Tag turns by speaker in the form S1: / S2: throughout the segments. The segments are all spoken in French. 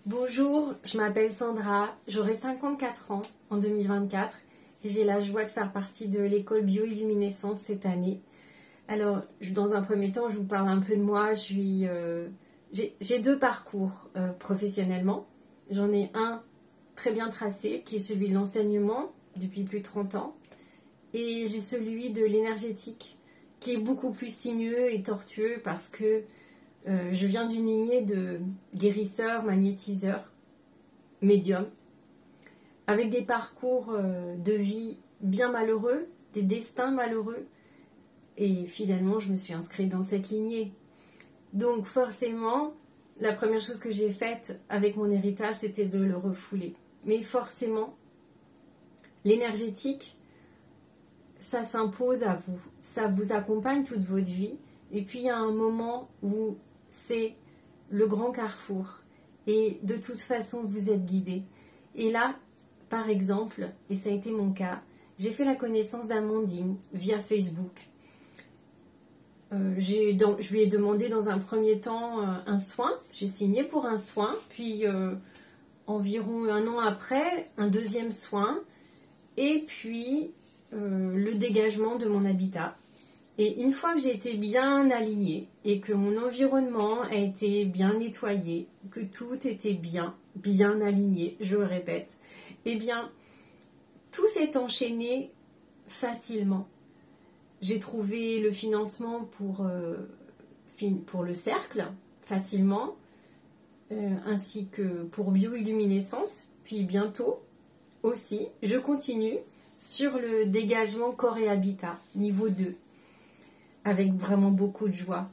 S1: Bonjour, je m'appelle Sandra, j'aurai 54 ans en 2024 et j'ai la joie de faire partie de l'école Bioilluminescence cette année. Alors, dans un premier temps, je vous parle un peu de moi. J'ai deux parcours professionnellement. J'en ai un très bien tracé qui est celui de l'enseignement depuis plus de 30 ans et j'ai celui de l'énergétique qui est beaucoup plus sinueux et tortueux parce que je viens d'une lignée de guérisseurs, magnétiseurs, médiums, avec des parcours de vie bien malheureux, des destins malheureux, et finalement je me suis inscrite dans cette lignée. Donc forcément, la première chose que j'ai faite avec mon héritage, c'était de le refouler. Mais forcément, l'énergétique, ça s'impose à vous, ça vous accompagne toute votre vie, et puis il y a un moment où c'est le grand carrefour et de toute façon vous êtes guidé. Et là, par exemple, et ça a été mon cas, j'ai fait la connaissance d'Amandine via Facebook. Je lui ai demandé dans un premier temps un soin, j'ai signé pour un soin, puis environ un an après, un deuxième soin, et puis le dégagement de mon habitat. Et une fois que j'ai été bien alignée et que mon environnement a été bien nettoyé, que tout était bien aligné, je le répète, eh bien, tout s'est enchaîné facilement. J'ai trouvé le financement pour le cercle facilement, ainsi que pour bioilluminescence, puis bientôt aussi, je continue sur le dégagement corps et habitat, niveau 2. Avec vraiment beaucoup de joie.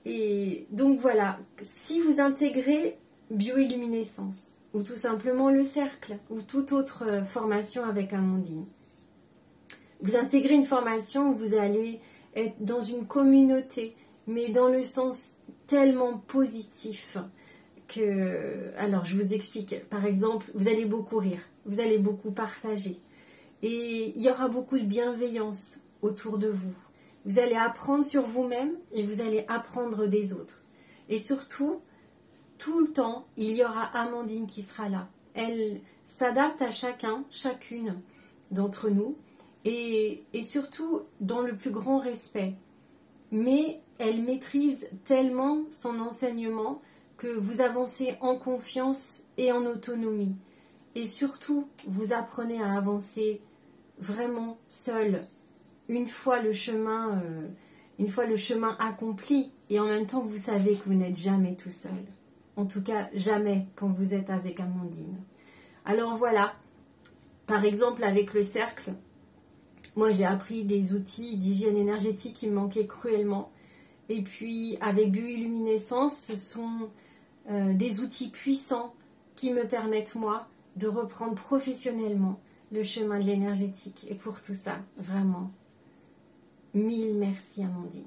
S1: Et donc voilà, si vous intégrez bioilluminescence, ou tout simplement le cercle, ou toute autre formation avec Amandine, vous intégrez une formation où vous allez être dans une communauté, mais dans le sens tellement positif que... Alors je vous explique, par exemple, vous allez beaucoup rire, vous allez beaucoup partager, et il y aura beaucoup de bienveillance autour de vous. Vous allez apprendre sur vous-même et vous allez apprendre des autres. Et surtout, tout le temps, il y aura Amandine qui sera là. Elle s'adapte à chacun, chacune d'entre nous et surtout dans le plus grand respect. Mais elle maîtrise tellement son enseignement que vous avancez en confiance et en autonomie. Et surtout, vous apprenez à avancer vraiment seul. Une fois le chemin accompli, et en même temps vous savez que vous n'êtes jamais tout seul. En tout cas, jamais quand vous êtes avec Amandine. Alors voilà, par exemple avec le cercle, moi j'ai appris des outils d'hygiène énergétique qui me manquaient cruellement. Et puis avec Bioilluminescence, ce sont des outils puissants qui me permettent moi de reprendre professionnellement le chemin de l'énergétique. Et pour tout ça, vraiment, mille merci Amandine.